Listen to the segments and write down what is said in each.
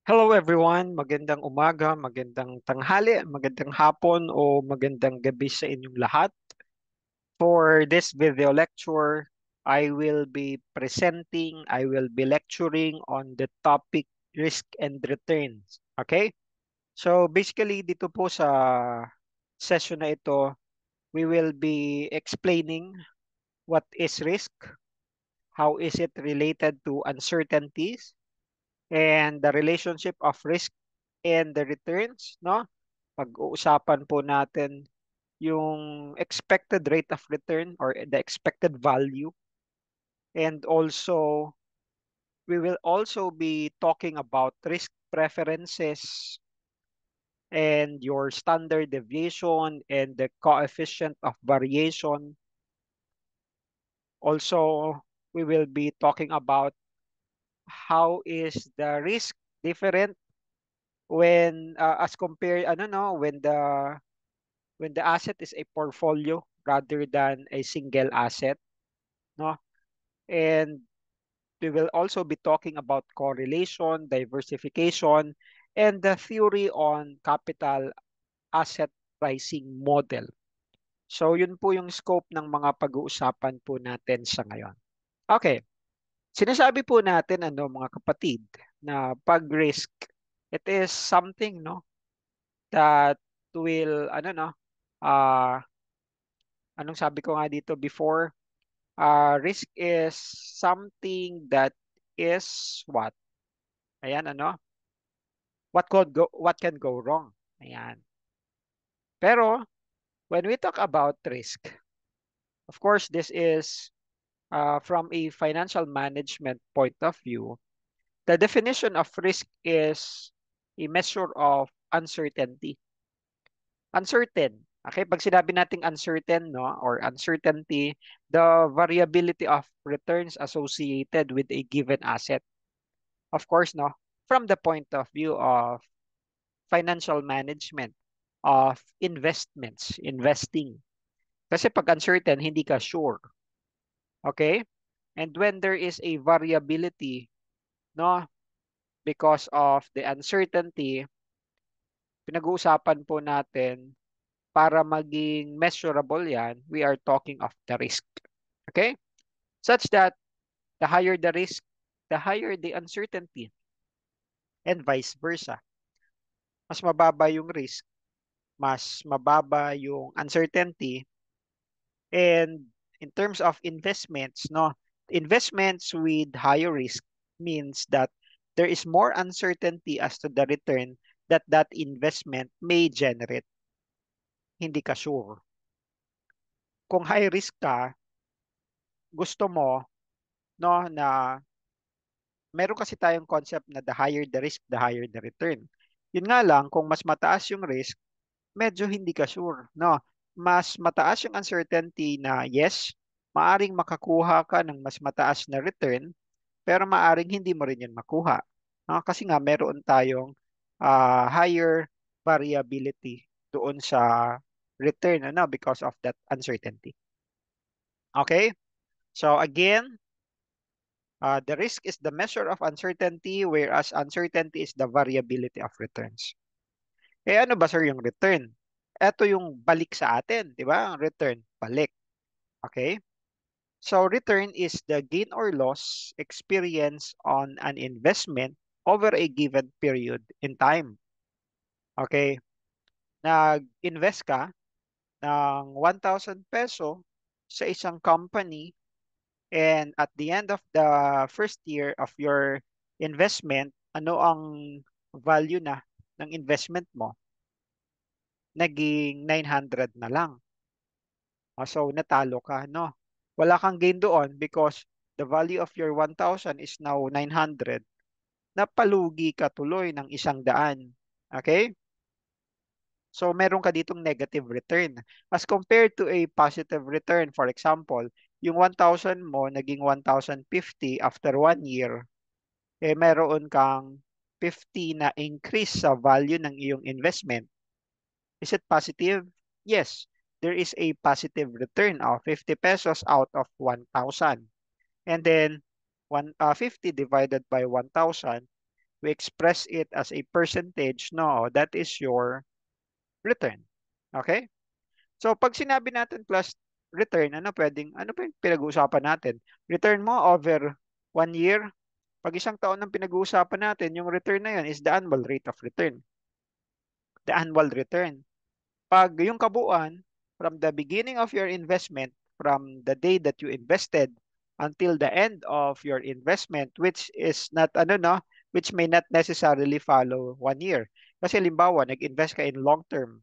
Hello everyone, magandang umaga, magandang tanghali, magandang hapon o magandang gabi sa inyong lahat. For this video lecture, I will be lecturing on the topic risk and returns. Okay? So basically dito po sa session na ito, we will be explaining what is risk, how is it related to uncertainties, and the relationship of risk and the returns, no? Pag-uusapan po natin yung expected rate of return or the expected value. And also, we will also be talking about risk preferences and your standard deviation and the coefficient of variation. Also, we will be talking about how is the risk different when as compared when the asset is a portfolio rather than a single asset, no? And we will also be talking about correlation, diversification, and the theory on capital asset pricing model. So yun po yung scope ng mga pag-uusapan po natin sa ngayon. Okay, sinasabi po natin mga kapatid na pag-risk, it is something no that will uh, anong sabi ko nga dito before, risk is something that is what? Ayan, what can go wrong? Ayan. Pero, when we talk about risk, of course, this is from a financial management point of view. The definition of risk is a measure of uncertainty. Uncertain. Okay, pag sinabi nating uncertain, no, or uncertainty, the variability of returns associated with a given asset. Of course, no, from the point of view of financial management, of investments, investing. Kasi pag uncertain, hindi ka sure. Okay? And when there is a variability, no, because of the uncertainty, pinag-uusapan po natin para maging measurable yan, we are talking of the risk. Okay? Such that the higher the risk, the higher the uncertainty, and vice versa. Mas mababa yung risk, mas mababa yung uncertainty. And in terms of investments, no, investments with higher risk means that there is more uncertainty as to the return that that investment may generate. Hindi ka sure. Kung high risk ka, gusto mo no na meron kasi tayong concept na the higher the risk, the higher the return. Yun nga lang, kung mas mataas yung risk, medyo hindi ka sure, no? Mas mataas yung uncertainty na yes, maaring makakuha ka ng mas mataas na return, pero maaring hindi mo rin yan makuha. No? Kasi nga meron tayong higher variability doon sa return because of that uncertainty. Okay? So again, the risk is the measure of uncertainty whereas uncertainty is the variability of returns. Eh ano ba sir yung return? Ito yung balik sa atin, di ba? Return, balik. Okay? So return is the gain or loss experience on an investment over a given period in time. Okay? Nag-invest ka ng 1,000 peso sa isang company and at the end of the first year of your investment, ano ang value na ng investment mo? Naging 900 na lang. So natalo ka, no? Wala kang gain doon because the value of your 1,000 is now 900. Napalugi ka tuloy ng 100. Okay? So meron ka ditong negative return. As compared to a positive return, for example, yung 1,000 mo naging 1,050 after 1 year, eh meron kang 50 na increase sa value ng iyong investment. Is it positive? Yes. There is a positive return of 50 pesos out of 1,000. And then 50 divided by 1,000, we express it as a percentage, no, that is your return. Okay? So pag sinabi natin plus return, ano pa yung pinag-uusapan natin? Return mo over 1 year. Pag isang taon ang pinag-uusapan natin, yung return na yun is the annual rate of return. The annual return. Pag yung kabuuan, from the beginning of your investment, from the day that you invested until the end of your investment, which is not, which may not necessarily follow 1 year. Kasi limbawa, nag-invest ka in long-term,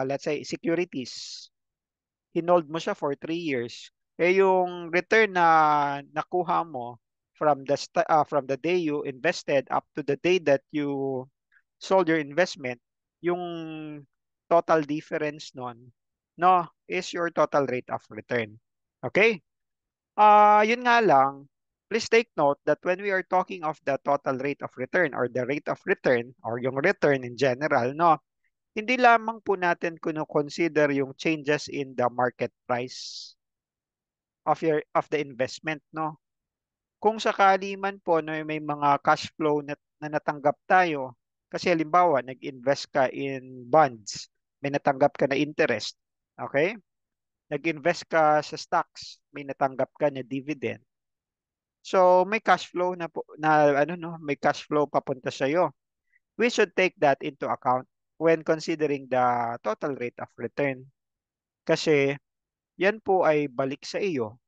let's say, securities. Hinold mo siya for 3 years. Eh yung return na nakuha mo from the day you invested up to the day that you sold your investment, yung total difference nun, no, is your total rate of return. Okay? Yun nga lang, please take note that when we are talking of the total rate of return or the rate of return or yung return in general, no, hindi lamang po natin consider yung changes in the market price of the investment, no. Kung sakali man po na may mga cash flow na natanggap tayo, kasi halimbawa, nag-invest ka in bonds, may natanggap ka na interest, okay? Nag-invest ka sa stocks, may natanggap ka na dividend. So, may cash flow na po, may cash flow papunta sa iyo. We should take that into account when considering the total rate of return. Kasi yan po ay balik sa iyo.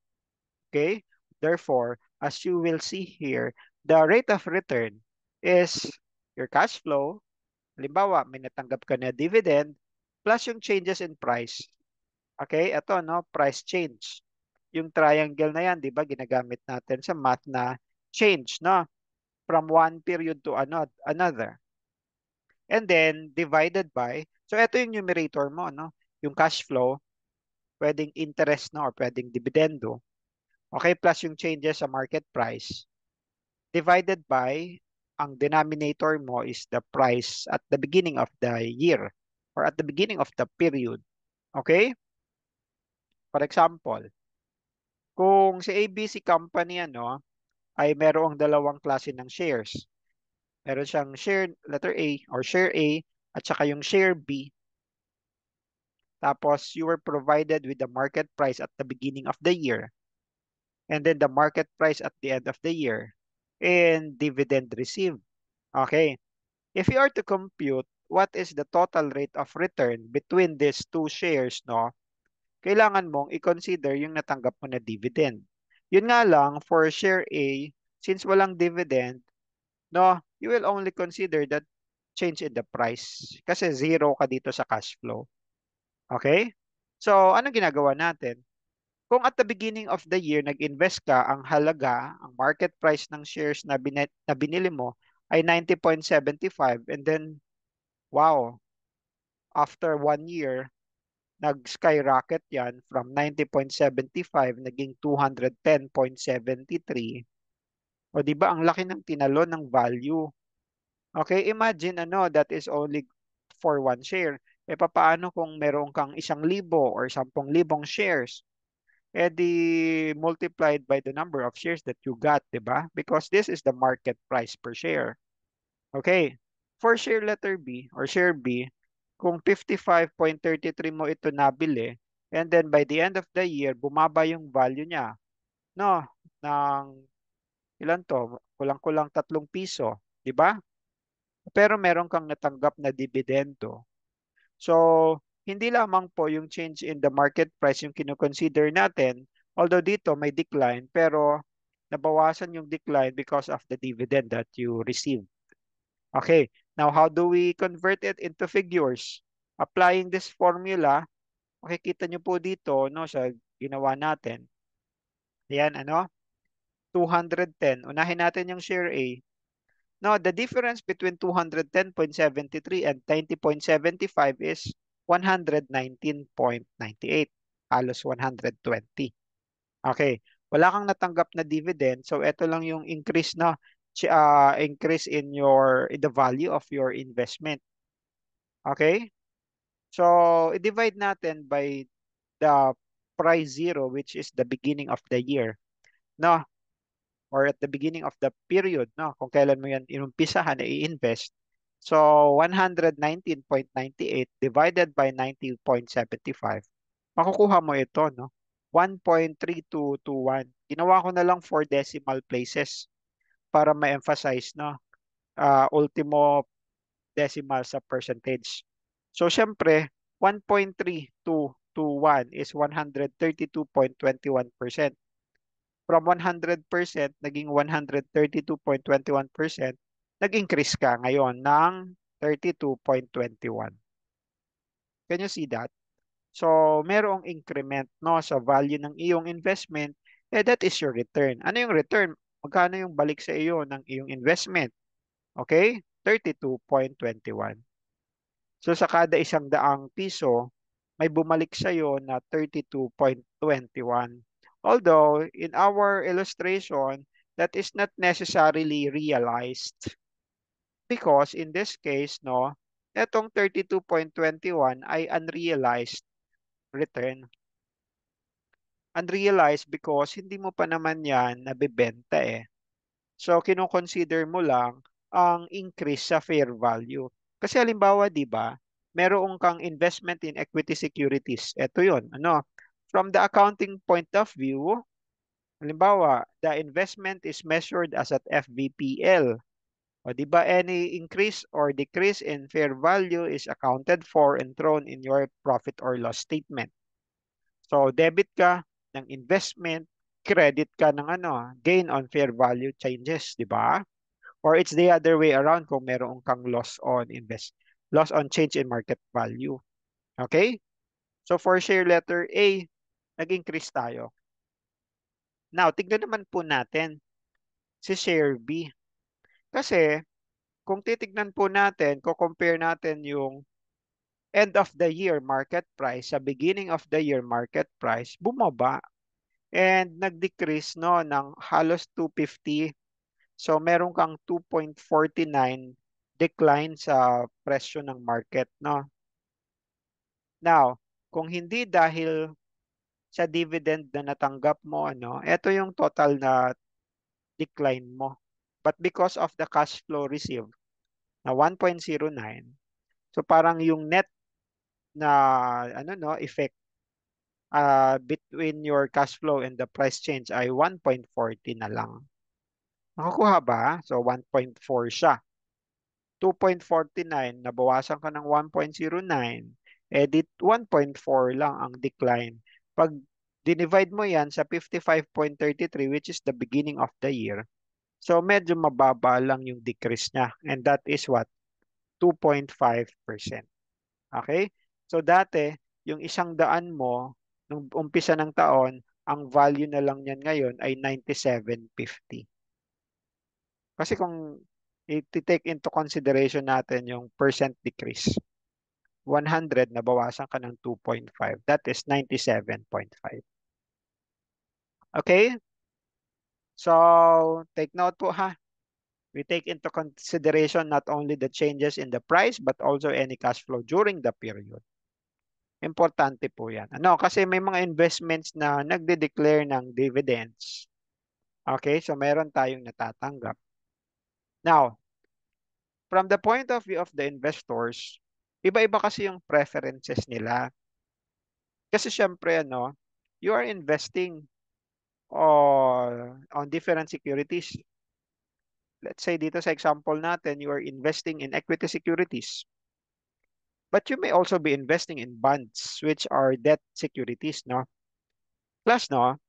Okay? Therefore, as you will see here, the rate of return is your cash flow. Halimbawa, may natanggap ka na dividend plus yung changes in price. Okay? Ito, no? Price change. Yung triangle na yan, di ba, ginagamit natin sa math na change, no? From one period to another. And then, divided by, so ito yung numerator mo, no? Yung cash flow, pwedeng interest, no? Or pwedeng dividendo. Okay, plus yung changes sa market price divided by ang denominator mo is the price at the beginning of the year or at the beginning of the period. Okay? For example, kung si ABC company ay merong dalawang klase ng shares. Meron siyang share letter A or share A at saka yung share B. Tapos you were provided with the market price at the beginning of the year and then the market price at the end of the year and dividend received. Okay. If you are to compute what is the total rate of return between these two shares, no, kailangan mong i-consider yung natanggap mo na dividend. Yun nga lang, for share A, since walang dividend, no, you will only consider that change in the price kasi zero ka dito sa cash flow. Okay? So, anong ginagawa natin? Kung at the beginning of the year nag-invest ka, ang halaga, ang market price ng shares na binili mo ay 90.75 and then, wow, after 1 year, nag-skyrocket yan from 90.75 naging 210.73. O di ba ang laki ng tinalo ng value. Okay, imagine that is only for one share. E papaano kung meron kang 1,000 or 10,000 shares? Eh di multiplied by the number of shares that you got, di ba? Because this is the market price per share. Okay. For share letter B or share B, kung 55.33 mo ito nabili, and then by the end of the year, bumaba yung value niya, no, ng ilan to, kulang-kulang 3 piso, di ba? Pero meron kang natanggap na dividendo. So, hindi lamang po yung change in the market price yung kinoconsider natin, although dito may decline, pero nabawasan yung decline because of the dividend that you receive. Okay, now how do we convert it into figures? Applying this formula, makikita nyo po dito sa ginawa natin. Ayan, 210. Unahin natin yung share A. Now, the difference between 210.73 and 90.75 is 119.98. Halos 120. Okay. Wala kang natanggap na dividend. So, ito lang yung increase increase in the value of your investment. Okay? So, i-divide natin by the price zero, which is the beginning of the year. No? or at the beginning of the period, no? Kung kailan mo yan inumpisahan na i-invest. So, 119.98 divided by 90.75. Makukuha mo ito, no? 1.3221. Ginawa ko na lang 4 decimal places para ma-emphasize, no? Ultimo decimal sa percentage. So, syempre, 1.3221 is 132.21%. From 100%, naging 132.21%, nag-increase ka ngayon ng 32.21. Can you see that? So, merong increment, no, sa value ng iyong investment, that is your return. Ano yung return? Magkano yung balik sa iyo ng iyong investment? Okay? 32.21. So, sa kada ₱100, may bumalik sa iyo na 32.21. Although, in our illustration, that is not necessarily realized because in this case, no, etong 32.21 ay unrealized return. Unrealized because hindi mo pa naman yan nabibenta eh. So, kino-consider mo lang ang increase sa fair value. Kasi halimbawa, di ba, meron kang investment in equity securities. Ito yun. Ano? From the accounting point of view, halimbawa, the investment is measured as at FVPL. O di ba, any increase or decrease in fair value is accounted for and thrown in your profit or loss statement. So, debit ka ng investment, credit ka ng ano, gain on fair value changes, di ba? Or it's the other way around kung meron kang loss on change in market value. Okay? So, for share letter A, nag-increase tayo. Now, tignan naman po natin si share B. Kasi, kung titignan po natin, compare natin yung end of the year market price sa beginning of the year market price, bumaba. And nag-decrease no ng halos 250. So meron kang 2.49 decline sa presyo ng market, no? Now, kung hindi dahil sa dividend na natanggap mo, ano, ito yung total na decline mo. But because of the cash flow received na 1.09, so parang yung net na ano no effect between your cash flow and the price change ay 1.40 na lang. Nakukuha ba? So 1.4 siya. 2.49, nabawasan ka ng 1.09, edit 1.4 lang ang decline. Pag dinivide mo yan sa 55.33, which is the beginning of the year, so medyo mababa lang yung decrease niya. And that is what? 2.5%. Okay? So dati, yung $100 mo, nung umpisa ng taon, ang value na lang niyan ngayon ay 97.50. Kasi kung i-take into consideration natin yung percent decrease, 100 nabawasan ka ng 2.5. That is 97.5. Okay? So, take note po ha. We take into consideration not only the changes in the price but also any cash flow during the period. Importante po yan. Ano? Kasi may mga investments na nagde-declare ng dividends. Okay? So, meron tayong natatanggap. Now, from the point of view of the investors, iba-iba kasi yung preferences nila. Kasi syempre, ano, you are investing on different securities. Let's say dito sa example natin, you are investing in equity securities. But you may also be investing in bonds, which are debt securities, no? Plus, no,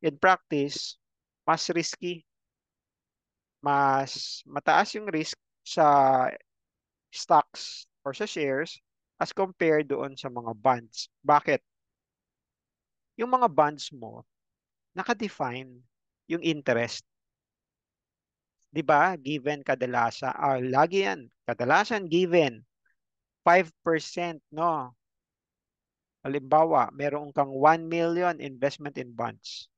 in practice, mas risky, mas mataas yung risk sa stocks or sa shares as compared doon sa mga bonds. Bakit? Yung mga bonds mo, naka-define yung interest. 'Di ba? Given kadalasan, lagi yan. Kadalasan given 5%, no? Halimbawa, meron kang 1 million investment in bonds.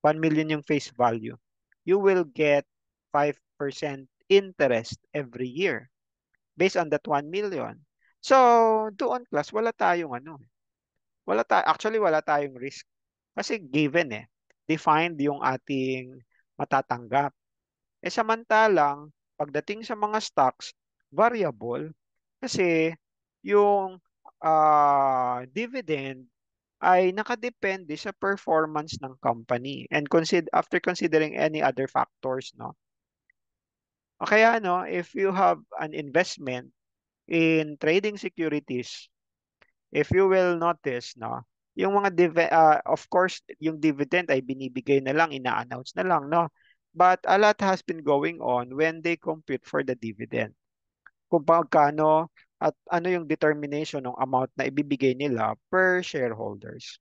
1 million yung face value. You will get 5% interest every year based on that 1 million. So, doon class, wala tayong ano. Actually, wala tayong risk. Kasi given eh. Defined yung ating matatanggap. Samantalang, pagdating sa mga stocks, variable kasi yung dividend ay nakadepende sa performance ng company and after considering any other factors, no? O kaya, no, if you have an investment in trading securities, if you will notice, no, yung mga of course, yung dividend ay binibigay na lang, ina-announce na lang, no? But a lot has been going on when they compute for the dividend. Kung pagkano at ano yung determination ng amount na ibibigay nila per shareholders.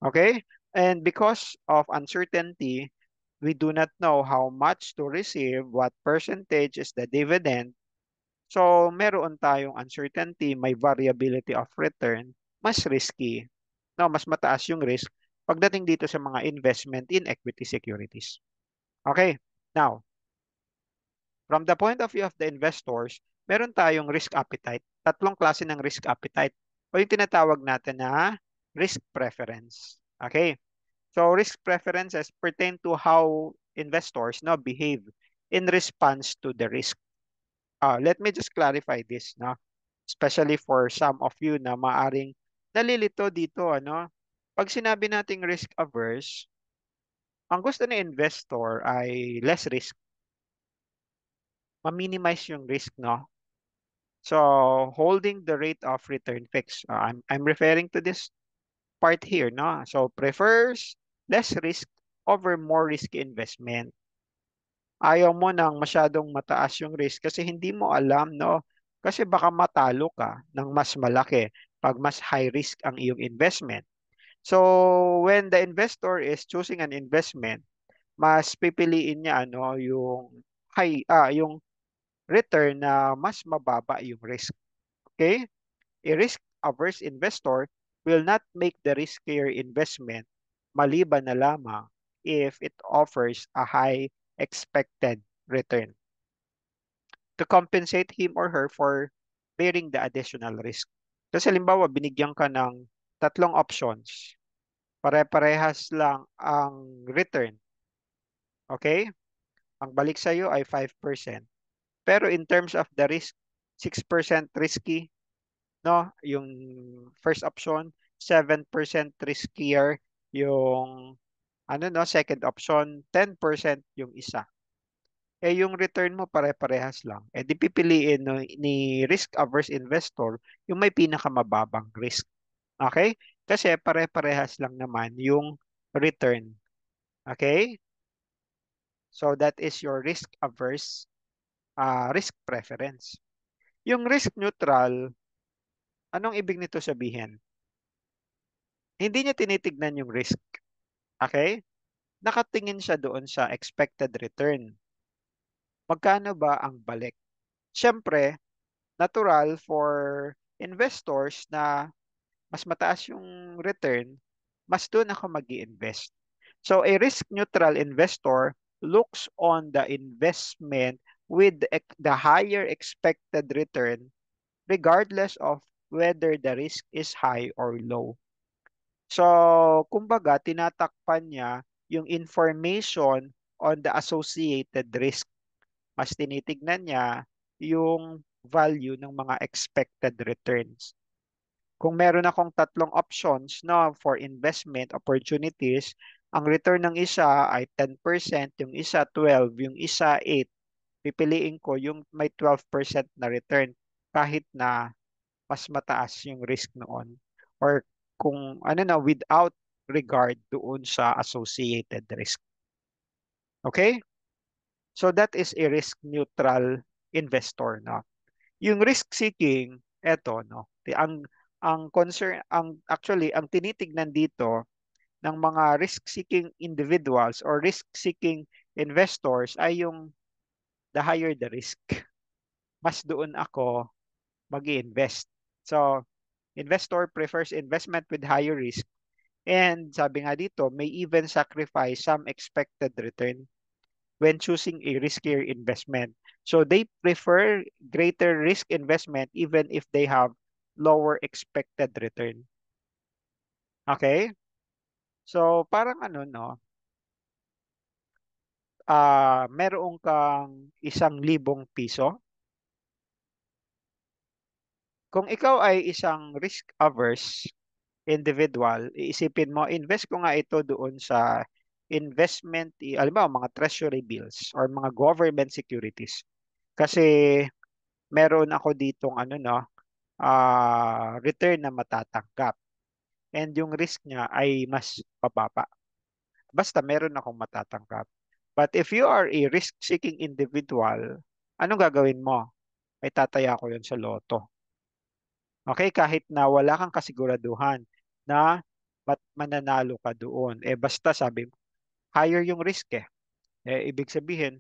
Okay? And because of uncertainty, we do not know how much to receive, what percentage is the dividend. So, meron tayong uncertainty, may variability of return, mas risky. No, mas mataas yung risk pagdating dito sa mga investment in equity securities. Okay. Now, from the point of view of the investors, meron tayong risk appetite. Tatlong klase ng risk appetite o yung tinatawag natin na risk preference. Okay. So risk preferences pertain to how investors no behave in response to the risk. Let me just clarify this, no? Especially for some of you na maaring nalilito dito, ano? Pag sinabi nating risk averse, ang gusto ng investor ay less risk, ma-minimize yung risk, no? So holding the rate of return fixed. I'm referring to this part here, no? So prefers less risk over more risky investment. Ayaw mo nang masyadong mataas yung risk kasi hindi mo alam, no? Kasi baka matalo ka ng mas malaki pag mas high risk ang iyong investment. So, when the investor is choosing an investment, mas pipiliin niya ano yung return na mas mababa yung risk. Okay? A risk-averse investor will not make the riskier investment maliban na lamang if it offers a high expected return to compensate him or her for bearing the additional risk. Kasi halimbawa, binigyan ka ng tatlong options. Pare-parehas lang ang return. Okay? Ang balik sa iyo ay 5%. Pero in terms of the risk, 6% risky, no? Yung first option, 7% riskier yung second option, 10% yung isa. Yung return mo pare-parehas lang. Di pipiliin no, ni risk-averse investor yung may pinakamababang risk. Okay? Kasi pare-parehas lang naman yung return. Okay? So that is your risk-averse risk preference. Yung risk neutral, anong ibig nito sabihin? Hindi niya tinitignan yung risk. Okay? Nakatingin siya doon sa expected return. Magkano ba ang balik? Siyempre, natural for investors na mas mataas yung return, mas doon ako mag invest. So a risk-neutral investor looks on the investment with the higher expected return regardless of whether the risk is high or low. So, kumbaga, tinatakpan niya yung information on the associated risk. Mas tinitignan niya yung value ng mga expected returns. Kung meron akong tatlong options no, for investment opportunities, ang return ng isa ay 10%, yung isa 12, yung isa 8. Pipiliin ko yung may 12% na return kahit na mas mataas yung risk noon. Or kung without regard doon sa associated risk. Okay? So that is a risk neutral investor, no? Yung risk seeking, eto, no? Ang concern, ang tinitignan dito ng mga risk seeking individuals or risk seeking investors ay yung the higher the risk. Mas doon ako mag-invest. So, investor prefers investment with higher risk. And sabi nga dito, may even sacrifice some expected return when choosing a riskier investment. So they prefer greater risk investment even if they have lower expected return. Okay? So parang meron kang 1,000 piso. Kung ikaw ay isang risk-averse individual, iisipin mo, invest ko nga ito doon sa investment, alam mo, mga treasury bills or mga government securities. Kasi meron ako ditong ano no, return na matatanggap. And yung risk niya ay mas mababa. Basta meron akong matatanggap. But if you are a risk-seeking individual, anong gagawin mo? Ay tataya ko yun sa loto. Okay, kahit na wala kang kasiguraduhan na mananalo ka doon. Eh basta sabi mo, higher yung risk eh. Ibig sabihin,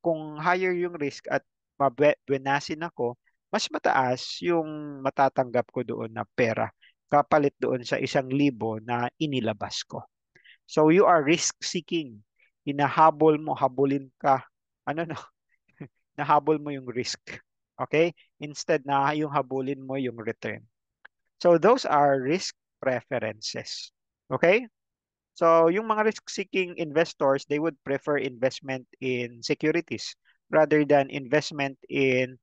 kung higher yung risk at mabuenasin ako, mas mataas yung matatanggap ko doon na pera kapalit doon sa 1,000 na inilabas ko. So you are risk seeking. Hinahabol mo, habulin ka. Ano no? Nahabol mo yung risk. Okay? Instead na yung habulin mo yung return. So those are risk preferences. Okay? So yung mga risk-seeking investors, they would prefer investment in securities rather than investment in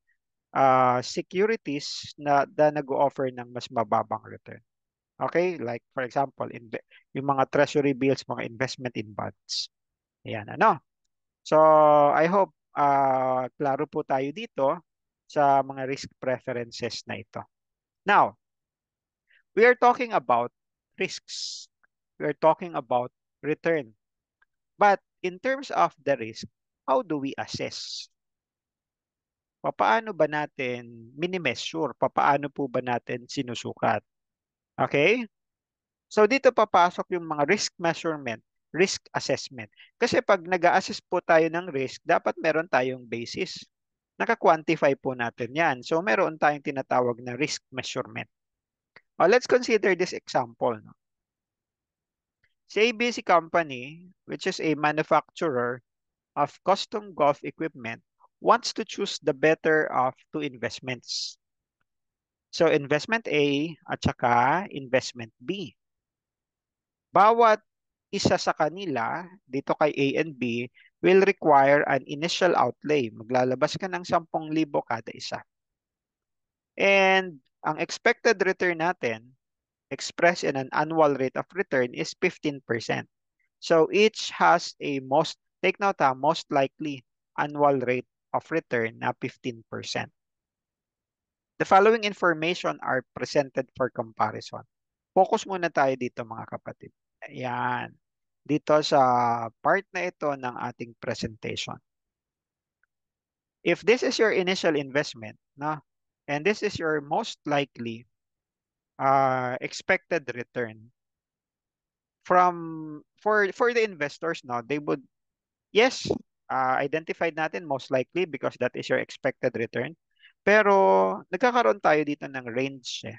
securities na nag-offer ng mas mababang return. Okay? Like for example, yung mga treasury bills, mga investment in bonds. Ayan, ano? So I hope klaro po tayo dito sa mga risk preferences na ito. Now, we are talking about risks. We are talking about return. But in terms of the risk, how do we assess? Paano ba natin mini-measure? Paano po ba natin sinusukat? Okay? So dito papasok yung mga risk measurement, risk assessment. Kasi pag nag-a-assess po tayo ng risk, dapat meron tayong basis. Naka-quantify po natin yan. So meron tayong tinatawag na risk measurement. Let's consider this example. No? Si ABC Company, which is a manufacturer of custom golf equipment, wants to choose the better of two investments. So investment A at saka investment B. Bawat isa sa kanila, dito kay A and B, will require an initial outlay. Maglalabas ka ng 10,000 kada isa. And ang expected return natin, expressed in an annual rate of return, is 15%. So each has a take note ha, most likely annual rate of return na 15%. The following information are presented for comparison. Focus muna tayo dito mga kapatid. Ayan. Dito sa part na ito ng ating presentation. If this is your initial investment, no, and this is your most likely expected return for the investors, no, they would, yes, identified natin most likely because that is your expected return. Pero nagkakaroon tayo dito ng range eh.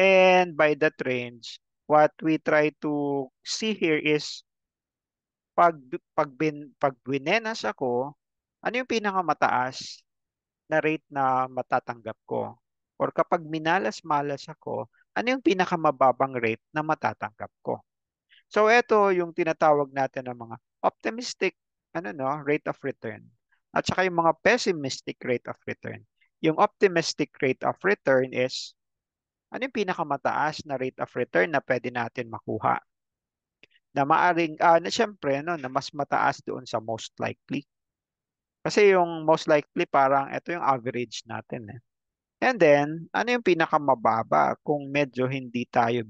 And by that range, what we try to see here is pag binenas ako, ano yung pinakamataas na rate na matatanggap ko? Or kapag minalas-malas ako, ano yung pinakamababang rate na matatanggap ko? So ito yung tinatawag natin ng mga optimistic rate of return at saka yung mga pessimistic rate of return. Yung optimistic rate of return is ano yung pinakamataas na rate of return na pwede natin makuha na maaring na syempre no na mas mataas doon sa most likely. Kasi yung most likely parang ito yung average natin eh. And then, ano yung pinakamababa kung medyo hindi tayo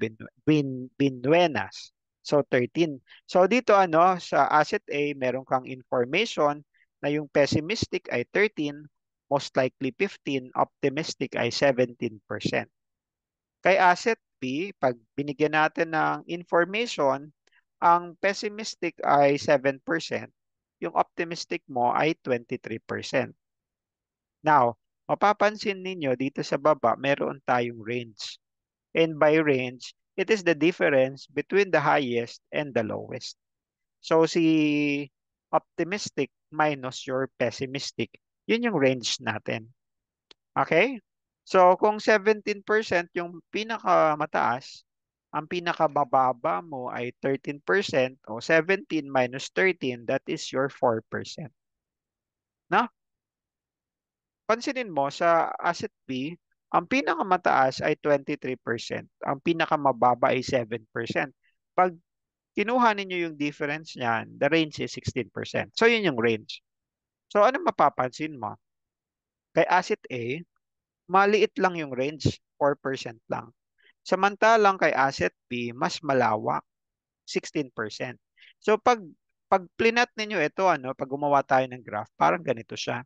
binuenas? So, 13. So, dito sa asset A, meron kang information na yung pessimistic ay 13, most likely 15, optimistic ay 17%. Kay asset B, pag binigyan natin ng information, ang pessimistic ay 7%, yung optimistic mo ay 23%. Now, mapapansin ninyo dito sa baba, meron tayong range. And by range, it is the difference between the highest and the lowest. So si optimistic minus your pessimistic, yun yung range natin. Okay? So kung 17% yung pinakamataas, ang pinakamababa mo ay 13% o 17 minus 13, that is your 4%. No? Pansinin mo sa asset B, ang pinakamataas ay 23%, ang pinakamababa ay 7%. Pag kinuha ninyo yung difference niyan, the range is 16%. So yun yung range. So ano mapapansin mo? Kay asset A, maliit lang yung range, 4% lang. Samantalang kay asset B, mas malawak, 16%. So pag plinat ninyo ito, pag gumawa tayo ng graph, parang ganito siya.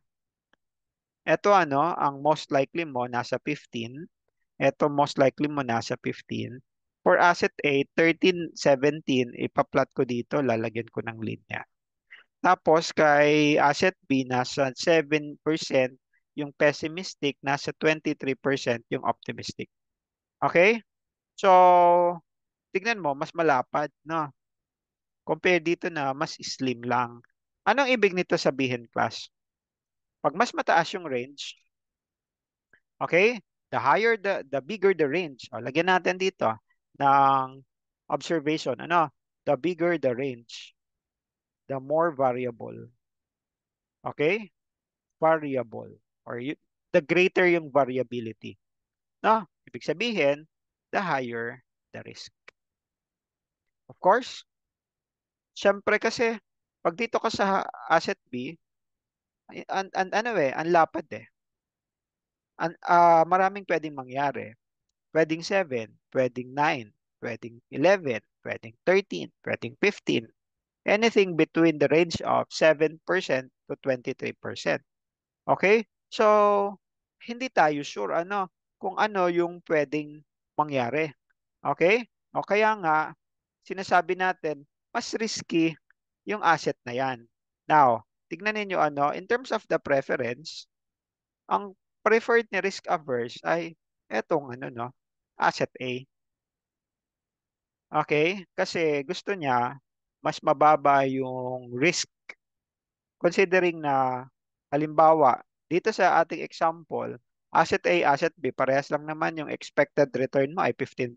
Ito ang most likely mo nasa 15. Ito most likely mo nasa 15. For asset A, 13, 17, ipa-plot ko dito, lalagyan ko ng linya. Tapos kay asset B, nasa 7% yung pessimistic, nasa 23% yung optimistic. Okay? So, tignan mo, mas malapad, no? Compare dito na mas slim lang. Anong ibig nito sabihin, class? Pag mas mataas yung range, okay? The bigger the range. O, lagyan natin dito ng observation. Ano? The bigger the range, the more variable. Okay? Variable. The greater yung variability. No? Ibig sabihin, the higher the risk. Of course, syempre kasi, pag dito ka sa asset B, ang lapad eh. Maraming pwedeng mangyari. Pwedeng 7, pwedeng 9, pwedeng 11, pwedeng 13, pwedeng 15. Anything between the range of 7% to 23%. Okay? So, hindi tayo sure kung ano yung pwedeng mangyari. Okay? O kaya nga, sinasabi natin, mas risky yung asset na yan. Now, tignan ninyo in terms of the preference, ang preferred ni risk averse ay etong asset A. Okay? Kasi gusto niya mas mababa yung risk considering na halimbawa dito sa ating example, asset A, asset B, parehas lang naman yung expected return mo ay 15%.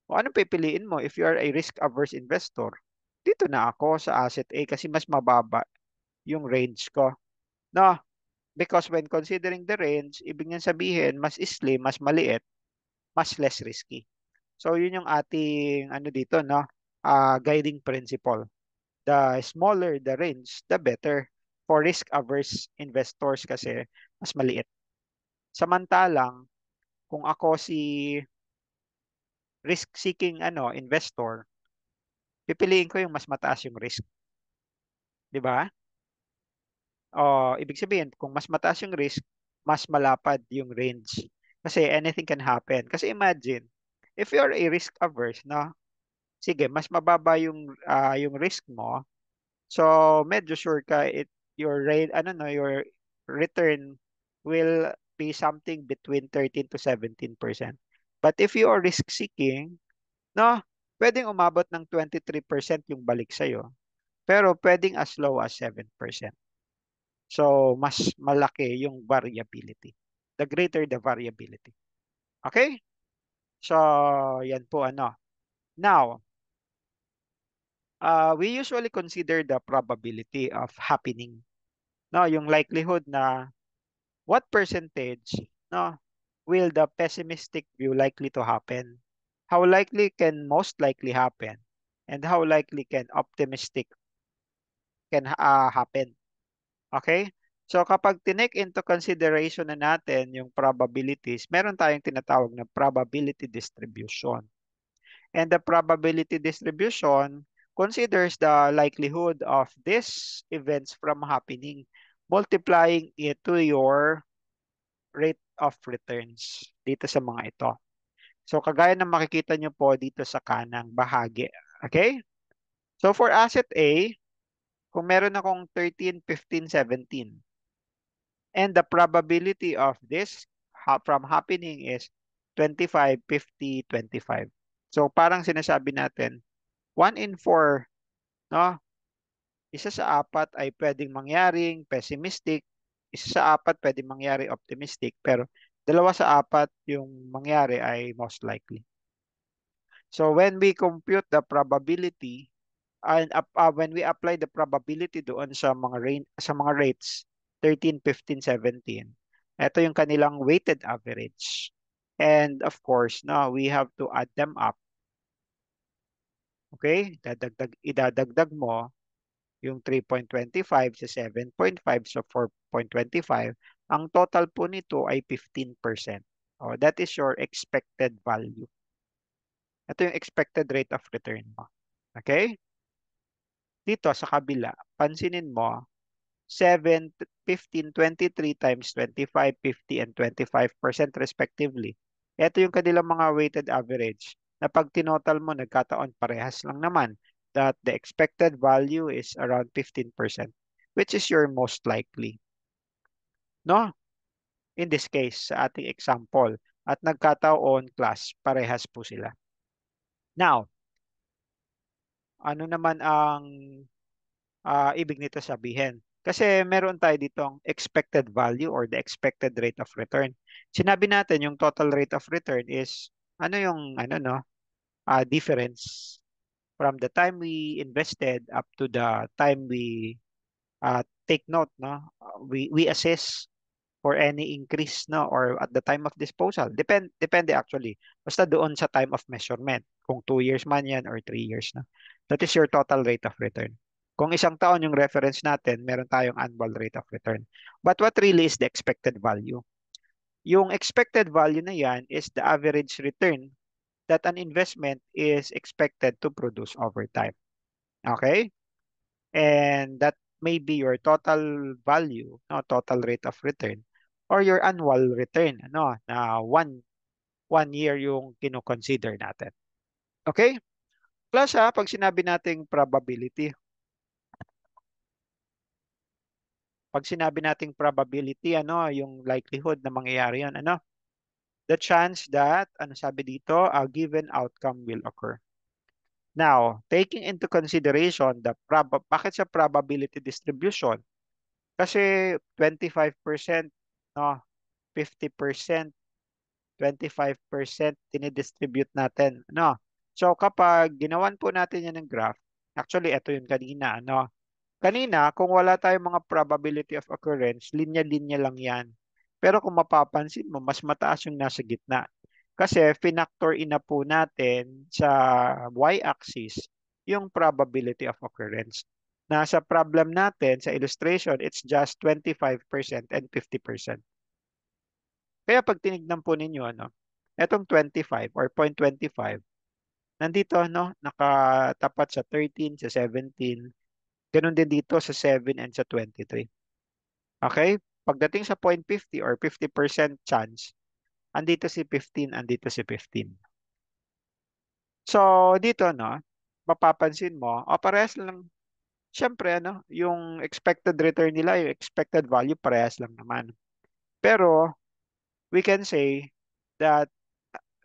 O anong pipiliin mo if you are a risk-averse investor? Dito na ako sa asset A kasi mas mababa yung range ko. No, because when considering the range, ibig niyan sabihin, mas slim, mas maliit, mas less risky. So yun yung ating dito, no? Guiding principle. The smaller the range, the better. For risk-averse investors kasi mas maliit. Samantalang, kung ako si risk-seeking investor, pipiliin ko yung mas mataas yung risk. Di ba? O, ibig sabihin, kung mas mataas yung risk, mas malapad yung range. Kasi anything can happen. Kasi imagine, if you're a risk-averse, no? Sige, mas mababa yung risk mo. So, medyo sure ka your rate, your return will be something between 13 to 17%. But if you are risk seeking, no, pwedeng umabot ng 23% yung balik sa'yo. Pero pwedeng as low as 7%. So, mas malaki yung variability. The greater the variability. Okay? So, yan po Now, we usually consider the probability of happening. No, yung likelihood na what percentage will the pessimistic view likely to happen? How likely can most likely happen? And how likely can optimistic can happen? Okay? So kapag tinake into consideration na natin yung probabilities, meron tayong tinatawag na probability distribution. And the probability distribution considers the likelihood of these events from happening, multiplying it to your rate of returns dito sa mga ito. So kagaya ng makikita nyo po dito sa kanang bahagi. Okay? So for asset A, kung meron akong 13, 15, 17, and the probability of this from happening is 25, 50, 25. So parang sinasabi natin, 1 in 4, no? Isa sa apat ay pwedeng mangyaring pessimistic, isa sa apat pwedeng mangyari optimistic, pero dalawa sa apat yung mangyari ay most likely. So when we compute the probability and when we apply the probability doon sa mga rates 13, 15, 17, ito yung kanilang weighted average. And of course, now we have to add them up. Okay? Idadagdag mo yung 3.25 sa 7.5 sa 4.25. Ang total po nito ay 15%. Oh, that is your expected value. Ito yung expected rate of return mo. Okay? Dito sa kabila, pansinin mo, 7, 15, 23 times 25, 50, and 25% respectively. Ito yung kanilang mga weighted average na pag tinotal mo, nagkataon parehas lang naman that the expected value is around 15%, which is your most likely. No? In this case, sa ating example, at nagkataon class, parehas po sila. Now, ano naman ang ibig nito sabihin? Kasi meron tayo ditong expected value or the expected rate of return. Sinabi natin yung total rate of return is ano yung difference from the time we invested up to the time we take note, no? We assess for any increase, no, or at the time of disposal. Depende actually. Basta doon sa time of measurement. Kung 2 years man yan or 3 years na. That is your total rate of return. Kung isang taon yung reference natin, meron tayong annual rate of return. But what really is the expected value? Yung expected value na yan is the average return that an investment is expected to produce over time. Okay? And that may be your total value, no, total rate of return, or your annual return, ano, na one year yung kino-consider natin. Okay? Plus pag sinabi nating probability, pag sinabi nating probability, ano, yung likelihood na mangyayari yan, ano, the chance that, ano sabi dito, a given outcome will occur. Now, taking into consideration bakit sa probability distribution? Kasi 25%, no, 50%, 25% tinidistribute natin, no? So kapag ginawan po natin yan ng graph, actually ito yung kanina, no? Kanina, kung wala tayong mga probability of occurrence, linya-linya lang yan. Pero kung mapapansin mo, mas mataas yung nasa gitna. Kasi finactor in na po natin sa y-axis yung probability of occurrence. Nasa problem natin, sa illustration, it's just 25% and 50%. Kaya pag tinignan po ninyo, ano, etong 25 or 0.25, nandito, no, nakatapat sa 13, sa 17, ganun din dito sa 7 and sa 23. Okay? Pagdating sa 0.50 or 50% chance, andito si 15, andito si 15. So, dito, no, mapapansin mo, parehas lang, syempre, ano, yung expected return nila, yung expected value, parehas lang naman. Pero, we can say that,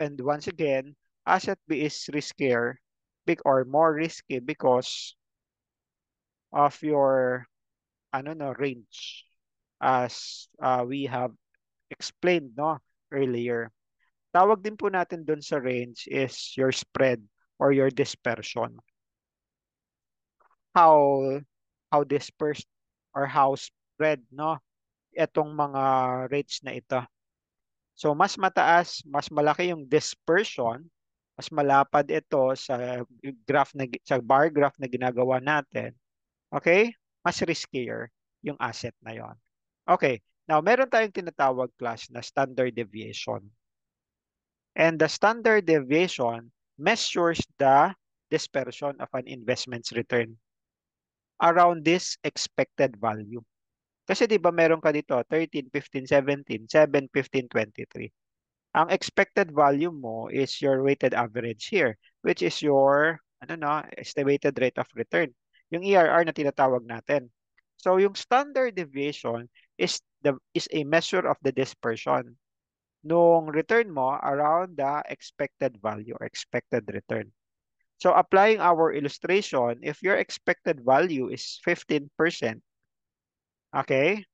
and once again, asset B is riskier, big or more risky because of your, ano, no, range, as we have explained, no, earlier. Tawag din po natin doon sa range is your spread or your dispersion. How dispersed or how spread, no, itong mga rates na ito. So mas mataas, mas malaki yung dispersion, mas malapad ito sa bar graph na ginagawa natin. Okay? Mas riskier yung asset na yon. Okay. Now, meron tayong tinatawag class na standard deviation. And the standard deviation measures the dispersion of an investment's return around this expected value. Kasi 'di ba meron ka dito 13, 15, 17, 7, 15, 23. Ang expected value mo is your weighted average here, which is your estimated rate of return. Yung ERR na tinatawag natin. So yung standard deviation is a measure of the dispersion nung return mo around the expected value or expected return. So applying our illustration, if your expected value is 15%, okay,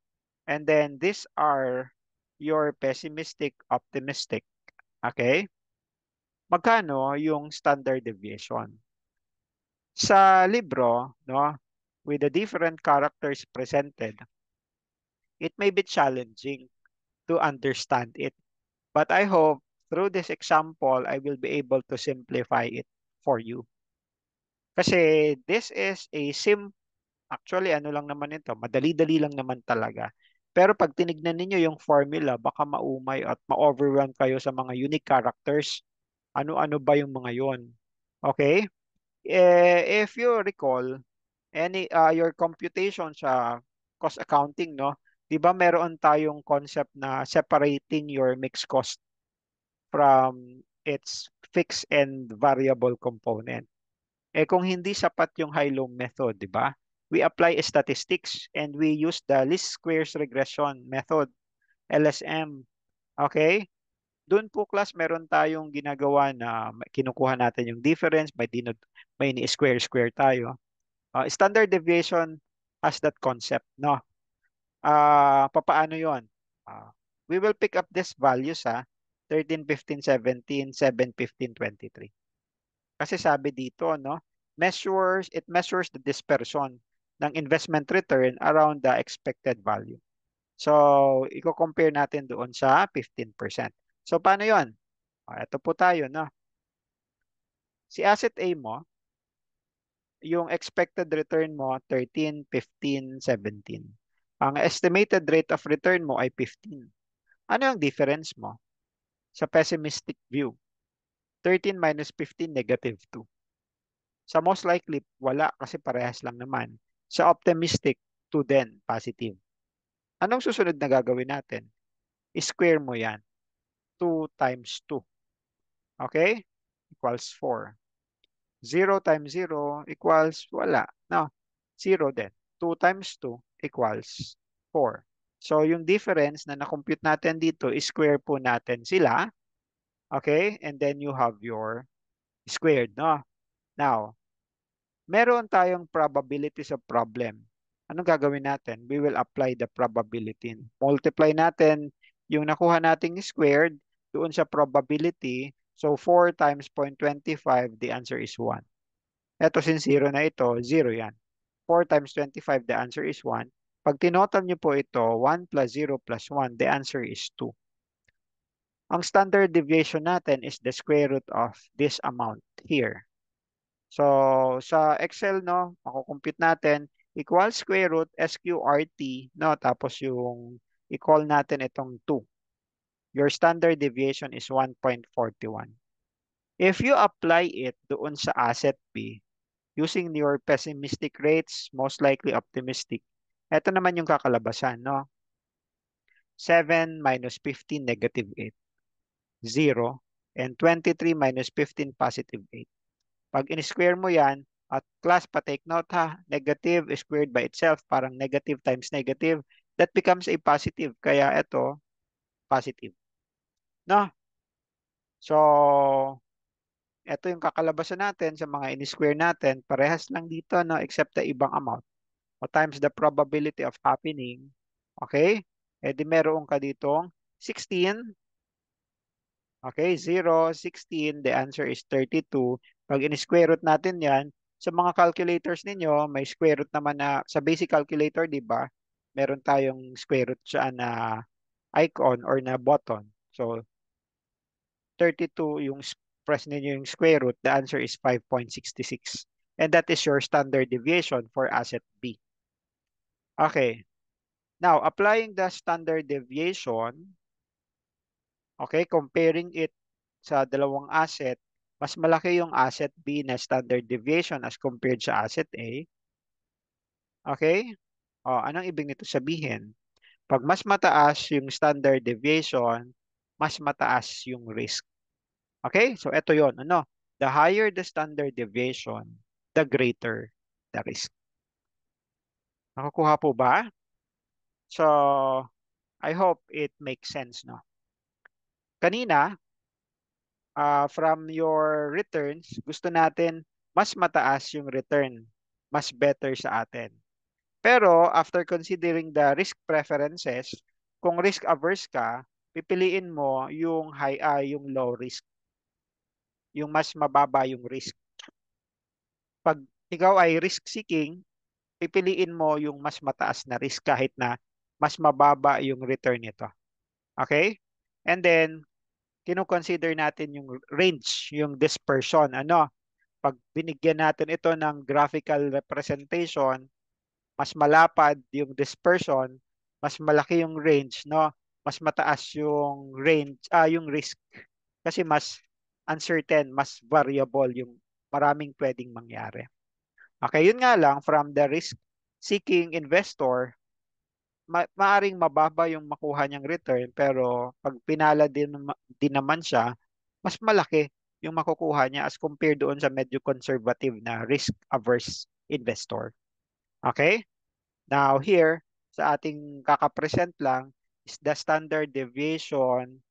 and then these are your pessimistic, optimistic, okay? magkano yung standard deviation. Sa libro, no, with the different characters presented, it may be challenging to understand it. But I hope through this example, I will be able to simplify it for you. Kasi this is a actually ano lang naman ito, madali-dali lang naman talaga. Pero pag tinignan ninyo yung formula, baka maumay at ma-overwhelm kayo sa mga unique characters. Ano-ano ba yung mga yon? Okay? If you recall, your computation sa cost accounting, no? 'Di ba meron tayong concept na separating your mixed cost from its fixed and variable component. Kung hindi sapat yung high-low method, di ba? We apply statistics and we use the least squares regression method, LSM. Okay? Doon po class, meron tayong ginagawa na kinukuha natin yung difference, may ni-square-square tayo. Standard deviation has that concept, no? Papaano yon? Ah, we will pick up these values, 13, 15, 17, 7, 15, 23. Kasi sabi dito, no, it measures the dispersion ng investment return around the expected value. So, i-compare natin doon sa 15%. So, paano yon? Ito po tayo, no? Si asset A mo, yung expected return mo, 13, 15, 17. Ang estimated rate of return mo ay 15. Ano yung difference mo? Sa pessimistic view, 13 minus 15, negative 2. Sa most likely, wala kasi parehas lang naman. Sa optimistic, 2 din, positive. Anong susunod na gagawin natin? Square mo yan. 2 times 2. Okay? Equals 4. 0 times 0 equals wala. No, 0 din. 2 times 2 equals 4. So, yung difference na na-compute natin dito, square po natin sila. Okay? And then you have your squared, no? Now, meron tayong probability sa problem. Anong gagawin natin? We will apply the probability. Multiply natin yung nakuha nating squared doon sa probability. So 4 times 0.25, the answer is 1. Ito since 0 na ito, 0 yan. 4 times 25, the answer is 1. Pag tinotal nyo po ito, 1 plus 0 plus 1, the answer is 2. Ang standard deviation natin is the square root of this amount here. So, sa Excel, no, makukompute natin, equal square root SQRT, no, tapos yung i-call natin itong 2. Your standard deviation is 1.41. If you apply it doon sa asset B, using your pessimistic rates, most likely optimistic, ito naman yung kakalabasan, no? 7 minus 15, negative 8. 0. And 23 minus 15, positive 8. Pag in-square mo yan, at class pa-take note negative squared by itself, parang negative times negative, that becomes a positive. Kaya ito, positive. No? So, ito yung kakalabasan natin sa mga in-square natin. Parehas lang dito, no? Except the ibang amount. O times the probability of happening. Okay? E di meron ka ditong 16. Okay, 0, 16, the answer is 32. Pag in-square root natin yan, sa mga calculators ninyo, may square root naman na, sa basic calculator, di ba? Meron tayong square root siya na icon or na button. So, 32 yung press ninyo yung square root, the answer is 5.66. And that is your standard deviation for asset B. Okay. Now, applying the standard deviation, okay, comparing it sa dalawang asset, mas malaki yung asset B na standard deviation as compared sa asset A. Okay? O, anong ibig nito sabihin? Pag mas mataas yung standard deviation, mas mataas yung risk. Okay? So, ito yon. Ano? The higher the standard deviation, the greater the risk. Nakukuha po ba? So, I hope it makes sense, no? Kanina, from your returns, gusto natin mas mataas yung return, mas better sa atin. Pero after considering the risk preferences, kung risk averse ka, pipiliin mo yung yung low risk. yung mas mababa yung risk. Pag ikaw ay risk seeking, pipiliin mo yung mas mataas na risk kahit na mas mababa yung return nito. Okay? And then, kino-consider natin yung range, yung dispersion. Ano? Pag binigyan natin ito ng graphical representation, mas malapad yung dispersion, mas malaki yung range, no? Mas mataas yung range, yung risk kasi mas uncertain, mas variable yung maraming pwedeng mangyari. Okay, yun nga lang from the risk seeking investor, maaring mababa yung makuha niyang return pero pag pinala din naman siya, mas malaki yung makukuha niya as compared doon sa medyo conservative na risk averse investor. Okay? Now here, sa ating kakapresent lang is the standard deviation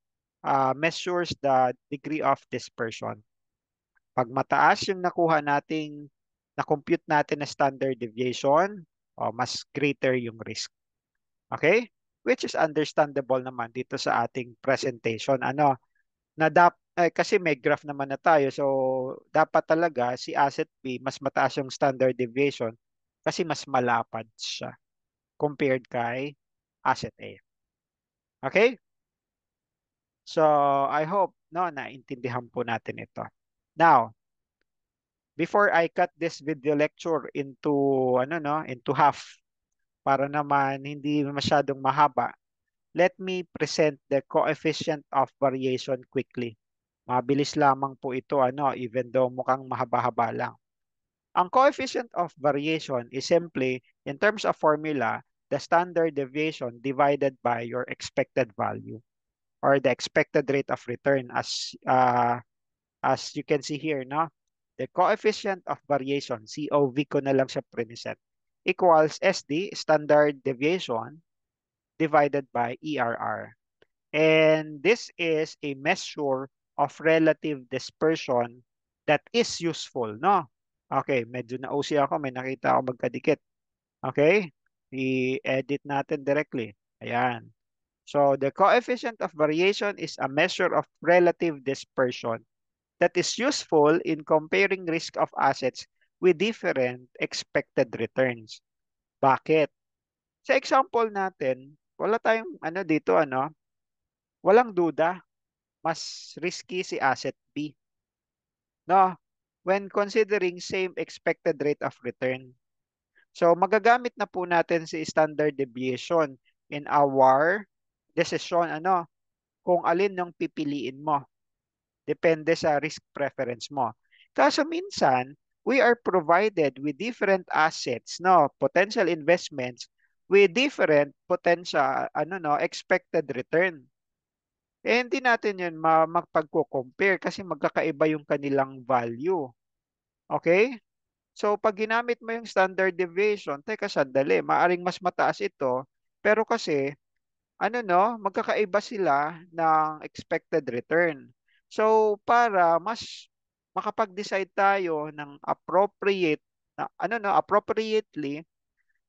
measures the degree of dispersion. Pag mataas yung nakuha nating na-compute natin na standard deviation, mas greater yung risk. Okay? Which is understandable naman dito sa ating presentation. Ano, kasi may graph naman na tayo. So, dapat talaga si asset B, mas mataas yung standard deviation kasi mas malapad siya compared kay asset A. Okay? So, I hope no naintindihan po natin ito. Now, before I cut this video lecture into into half para naman hindi masyadong mahaba, let me present the coefficient of variation quickly. Mabilis lamang po ito even though mukhang mahaba-haba lang. Ang coefficient of variation is simply in terms of formula the standard deviation divided by your expected value or the expected rate of return as you can see here, no? The coefficient of variation, COV ko na lang siya priniset, equals SD, standard deviation, divided by ERR. And this is a measure of relative dispersion that is useful, no? Okay, medyo na-OC ako, may nakita ako magkadikit. Okay? I-edit natin directly. Ayan. So the coefficient of variation is a measure of relative dispersion that is useful in comparing risk of assets with different expected returns. Bakit? Sa example natin, wala tayong dito walang duda, mas risky si asset B. No? When considering same expected rate of return. So magagamit na po natin si standard deviation in our decision kung alin yung pipiliin mo. Depende sa risk preference mo. Kaso minsan, we are provided with different assets, no, potential investments with different potential expected return. Eh hindi natin 'yun magpagko-compare kasi magkakaiba yung kanilang value. Okay? So pag ginamit mo yung standard deviation, teka sandali, maaring mas mataas ito, pero kasi magkakaiba sila ng expected return. So, para mas makapag-decide tayo ng appropriate appropriately,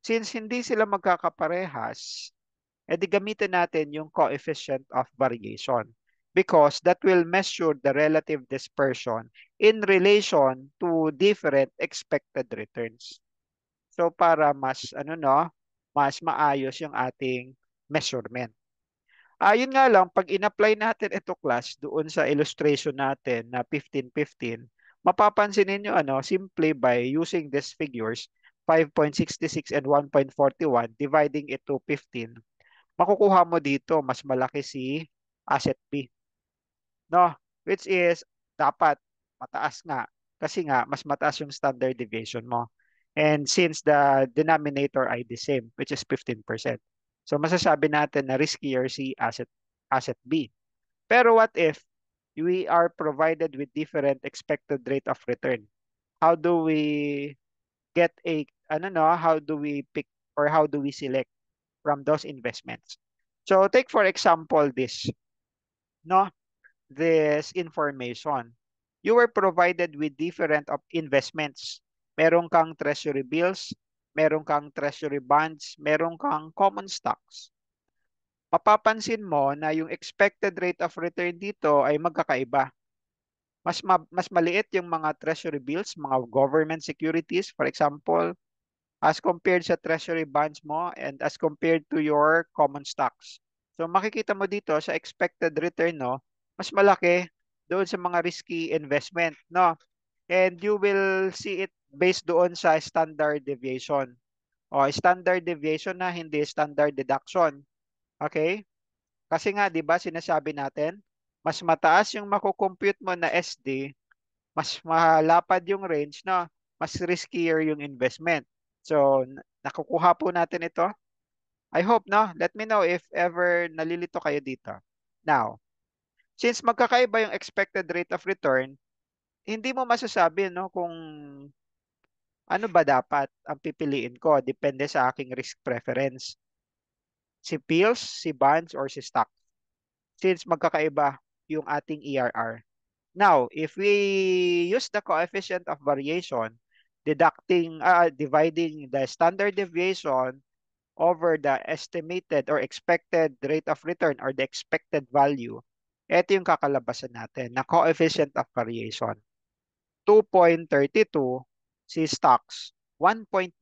since hindi sila magkakaparehas, edi gamitin natin yung coefficient of variation because that will measure the relative dispersion in relation to different expected returns. So, para mas mas maayos yung ating measurement. Yun nga lang, pag in-apply natin ito class doon sa illustration natin na 15-15, mapapansin ninyo simply by using these figures, 5.66 and 1.41, dividing it to 15, makukuha mo dito, mas malaki si asset B. No? Which is, dapat mataas nga. Kasi nga, mas mataas yung standard deviation mo. And since the denominator ay the same, which is 15%. So masasabi natin na riskier si asset B. Pero what if we are provided with different expected rate of return? How do we get how do we pick or how do we select from those investments? So take for example no, this information. You were provided with different of investments. Meron kang treasury bills, meron kang treasury bonds, meron kang common stocks. Mapapansin mo na yung expected rate of return dito ay magkakaiba. mas maliit yung mga treasury bills, mga government securities, for example, as compared sa treasury bonds mo and as compared to your common stocks. So makikita mo dito sa expected return, no, mas malaki doon sa mga risky investment, no? And you will see it based doon sa standard deviation. O standard deviation na hindi standard deduction. Okay? Kasi nga, 'di ba, sinasabi natin, mas mataas yung makukompute mo na SD, mas malapad yung range na mas riskier yung investment. So, nakukuha po natin ito. I hope, no? Let me know if ever nalilito kayo dito. Now, since magkakaiba yung expected rate of return, hindi mo masasabi, no, kung ano ba dapat ang pipiliin ko. Depende sa aking risk preference. Si pills, si bonds, or si stock. Since magkakaiba yung ating ERR. Now, if we use the coefficient of variation, dividing the standard deviation over the estimated or expected rate of return or the expected value, ito yung kakalabasan natin na coefficient of variation. 2.32 si stocks, 1.99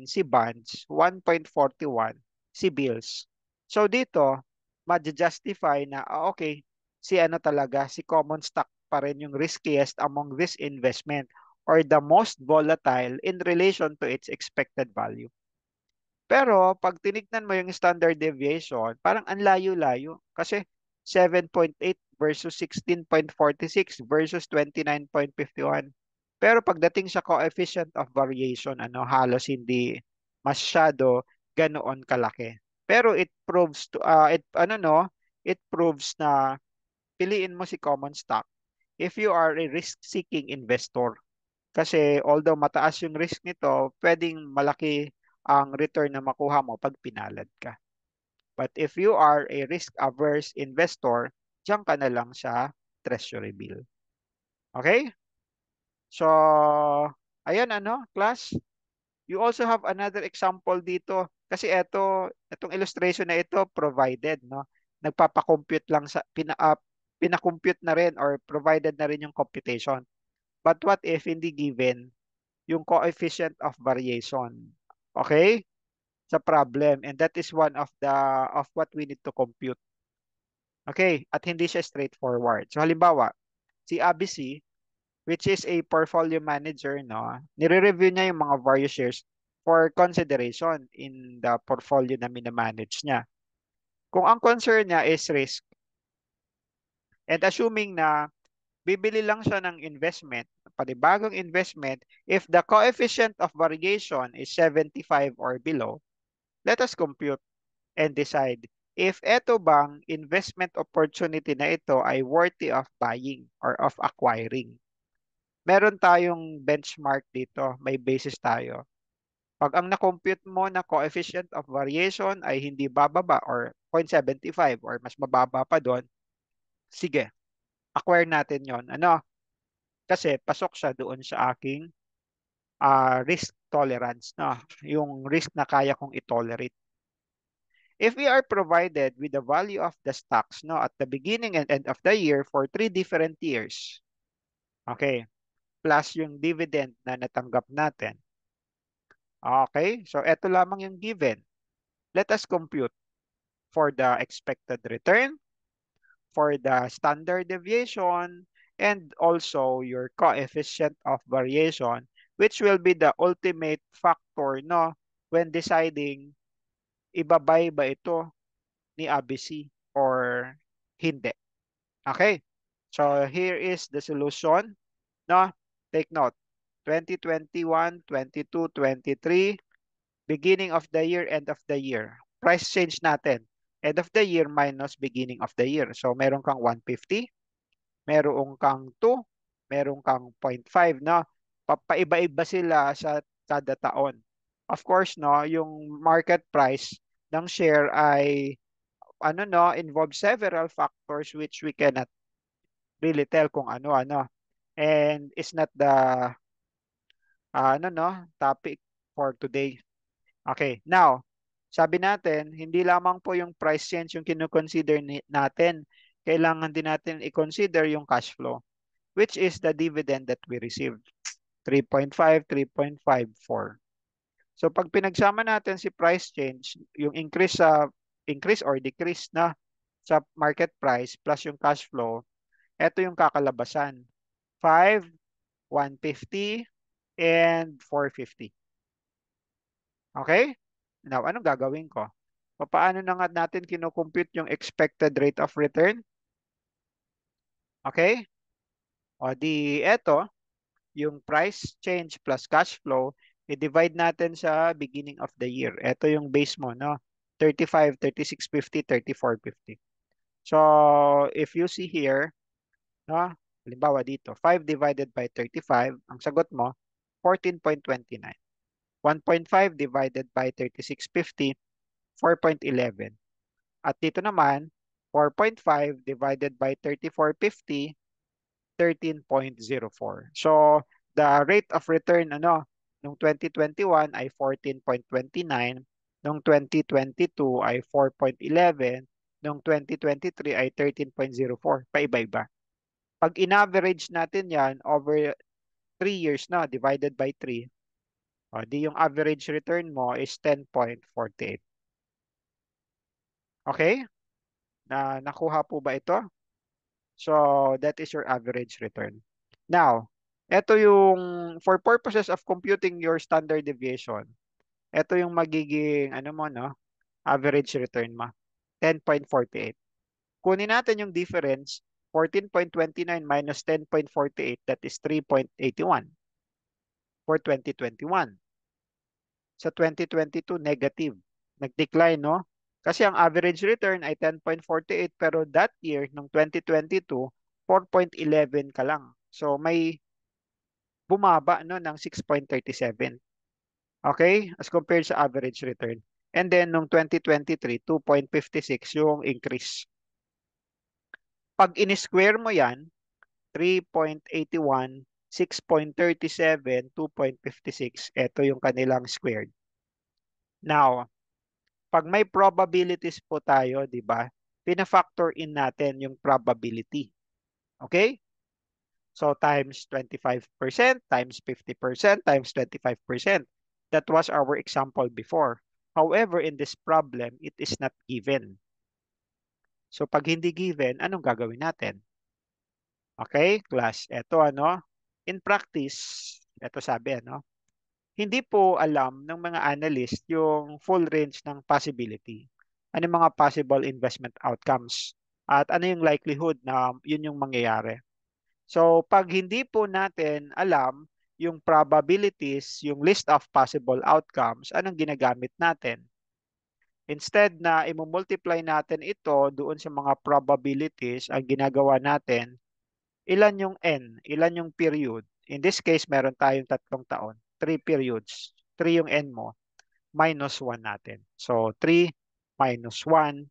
si bonds, 1.41 si bills. So dito, ma-justify na, okay, si ano talaga, si common stock pa rin yung riskiest among this investment or the most volatile in relation to its expected value. Pero pag tinignan mo yung standard deviation, parang ang layo-layo. Kasi 7.8 versus 16.46 versus 29.51. Pero pagdating sa coefficient of variation, halos hindi masyado ganoon kalaki. Pero it proves to it proves na piliin mo si common stock if you are a risk-seeking investor. Kasi although mataas yung risk nito, pwedeng malaki ang return na makuha mo pag pinalad ka. But if you are a risk-averse investor, diyan ka na lang sa treasury bill. Okay? So, ayan class. You also have another example dito. Kasi itong illustration na ito provided, no? Nagpapakompute lang pinakompute na rin or provided na rin yung computation. But what if hindi given yung coefficient of variation? Okay? Sa problem, and that is one of what we need to compute. Okay, at hindi siya straightforward. So halimbawa, si ABC, which is a portfolio manager, no, nire-review niya yung mga various shares for consideration in the portfolio na minamanage niya. Kung ang concern niya is risk, and assuming na bibili lang siya ng investment, panibagong investment, if the coefficient of variation is 75 or below, let us compute and decide if eto bang investment opportunity na ito ay worthy of buying or of acquiring. Meron tayong benchmark dito, may basis tayo. Pag ang na-compute mo na coefficient of variation ay hindi bababa or 0.75 or mas mababa pa doon, sige, acquire natin yon. Kasi pasok siya doon sa aking risk tolerance, no? Yung risk na kaya kong i-tolerate. If we are provided with the value of the stocks, no, at the beginning and end of the year for 3 different years, okay, plus yung dividend na natanggap natin, okay, so ito lamang yung given. Let us compute for the expected return, for the standard deviation, and also your coefficient of variation, which will be the ultimate factor, no, when deciding ibabay ba ito ni ABC or hindi. Okay. So here is the solution, no? Take note. 2021, 22, 23, beginning of the year, end of the year. Price change natin. End of the year minus beginning of the year. So meron kang 150, meron kang 2, meron kang 0.5, no? Papaiba-iba sila sa kada taon. Of course, no, yung market price ng share ay involve several factors which we cannot really tell kung ano. And it's not the topic for today. Okay, now, sabi natin, hindi lamang po yung price change yung kino-consider natin. Kailangan din natin i-consider yung cash flow. which is the dividend that we received. 3.5, 3.54. So pag pinagsama natin si price change, yung increase or decrease na sa market price plus yung cash flow, ito yung kakalabasan. 5, 150, and 450. Okay? Now, anong gagawin ko? Paano na nga natin kinocompute yung expected rate of return? Okay? O di eto, yung price change plus cash flow, i-divide natin sa beginning of the year. Ito yung base mo, no? 35, 3650, 3450. So, if you see here, no? Halimbawa dito, 5 divided by 35, ang sagot mo, 14.29. 1.5 divided by 3650, 4.11. At dito naman, 4.5 divided by 3450, 13.04. So, the rate of return nung 2021 ay 14.29, nung 2022 ay 4.11, nung 2023 ay 13.04. Paiba-iba. Pag in-average natin yan over 3 years na divided by 3, di yung average return mo is 10.48. Okay? Nakuha po ba ito? So, that is your average return. Now, ito yung, for purposes of computing your standard deviation, ito yung magiging, average return mo. 10.48. Kunin natin yung difference, 14.29 minus 10.48, that is 3.81 for 2021. Sa 2022, negative. Nag-decline, no? Kasi ang average return ay 10.48 pero that year, nung 2022, 4.11 ka lang. So may bumaba no ng 6.37. Okay? As compared sa average return. And then nung 2023, 2.56 yung increase. Pag in-square mo yan, 3.81, 6.37, 2.56, ito yung kanilang squared. Now, pag may probabilities po tayo, di ba? Pina-factor in natin yung probability. Okay? So times 25%, times 50%, times 25%. That was our example before. However, in this problem, it is not given. So pag hindi given, anong gagawin natin? Okay, class. Ito in practice, ito sabi hindi po alam ng mga analyst yung full range ng possibility. Ano yung mga possible investment outcomes? At ano yung likelihood na yun yung mangyayari? So, pag hindi po natin alam yung probabilities, yung list of possible outcomes, anong ginagamit natin? Instead na i-multiply natin ito doon sa mga probabilities, ang ginagawa natin, ilan yung N, ilan yung period. In this case, meron tayong 3 taon, 3 periods. 3 yung N mo, minus 1 natin. So, 3 minus 1.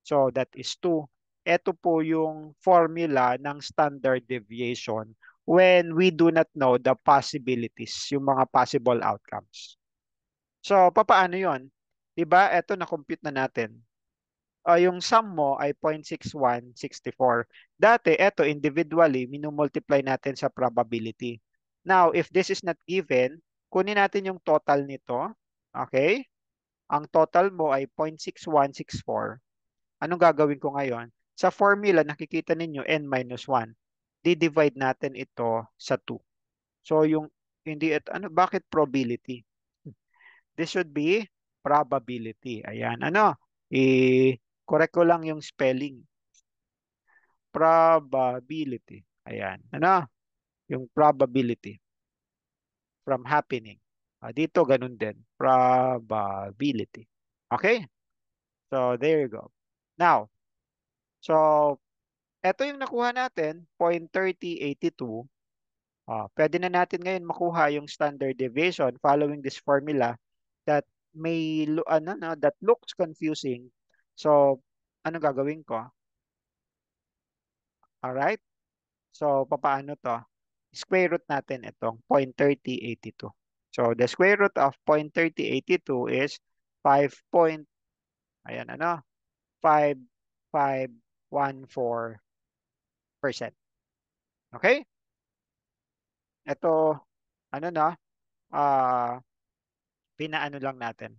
So, that is 2. Ito po yung formula ng standard deviation when we do not know the possibilities, yung mga possible outcomes. So, papaano yon? Diba, ito na-compute na natin. Yung sum mo ay 0.6164. Dati, ito individually, minumultiply natin sa probability. Now, if this is not given, kunin natin yung total nito. Okay? Ang total mo ay 0.6164. Anong gagawin ko ngayon? Sa formula, nakikita ninyo n minus 1. Di-divide natin ito sa 2. So, yung, hindi, bakit probability? This should be probability. Ayan, i-correct ko lang yung spelling. Probability. Ayan, yung probability from happening. Dito, ganun din. Probability. Okay? So, there you go. Now, so, eto yung nakuha natin, 0.3082. Pwede na natin ngayon makuha yung standard deviation following this formula that that looks confusing. So, ano gagawin ko? Alright? So, papaano to? Square root natin itong 0.3082. So, the square root of 0.3082 is 5 point, ayan 5514%. Okay? ito, ano na, ah, pinaano lang natin.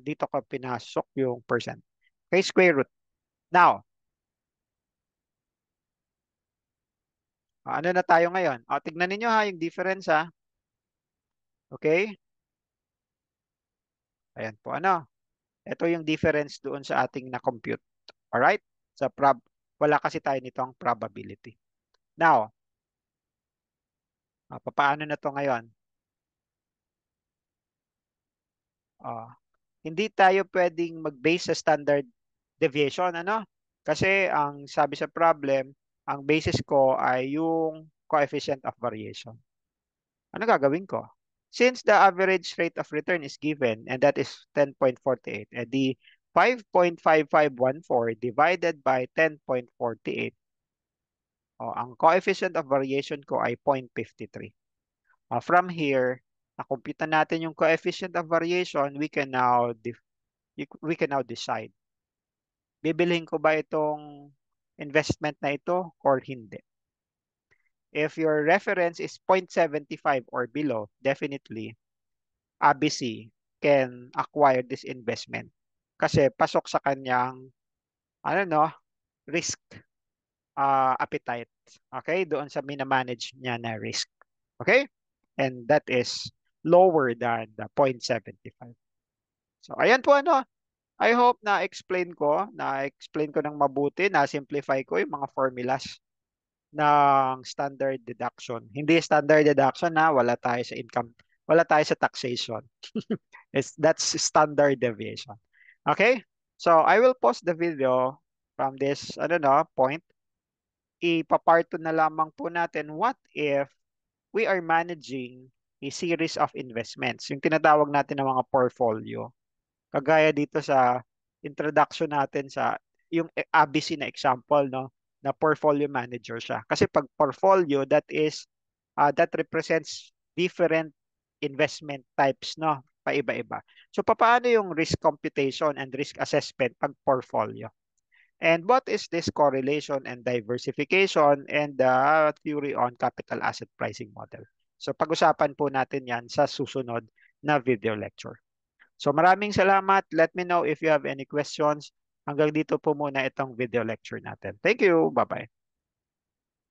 Dito ko pinasok yung percent. Okay, square root. Now, ano na tayo ngayon? Tignan ninyo ha, yung difference ha. Okay? Ayan po, ano? Ito yung difference doon sa ating na-compute. Alright? Wala kasi tayo nitong probability. Now, papaano na to ngayon? Ah, hindi tayo pwedeng mag-base sa standard deviation, ano? Kasi ang sabi sa problem, ang basis ko ay yung coefficient of variation. Ano gagawin ko? Since the average rate of return is given, and that is 10.48, and the 5.5514 divided by 10.48, ang coefficient of variation ko ay 0.53. From here, nakumpita natin yung coefficient of variation, we can now decide. Bibilhin ko ba itong investment na ito or hindi? If your reference is 0.75 or below, definitely ABC can acquire this investment kasi pasok sa kanyang ano no, risk appetite. Okay? Doon sa minamanage niya na risk. Okay? And that is lower than the 0.75. So ayan po ano, I hope na-explain ko ng mabuti, na-simplify ko yung mga formulas ng standard deduction. Hindi standard deduction na wala tayo sa income, wala tayo sa taxation. That's standard deviation. Okay? So I will pause the video from this, I don't know, point. Ipaparto na lamang po natin what if we are managing a series of investments, yung tinatawag natin ng mga portfolio. Kagaya dito sa introduction natin sa yung ABC na example, no, na portfolio manager siya. Kasi pag portfolio, that represents different investment types, no, paiba-iba. So paano yung risk computation and risk assessment pag portfolio? And what is this correlation and diversification and the theory on capital asset pricing model? So pag-usapan po natin yan sa susunod na video lecture. So maraming salamat. Let me know if you have any questions. Hanggang dito po muna itong video lecture natin. Thank you. Bye-bye.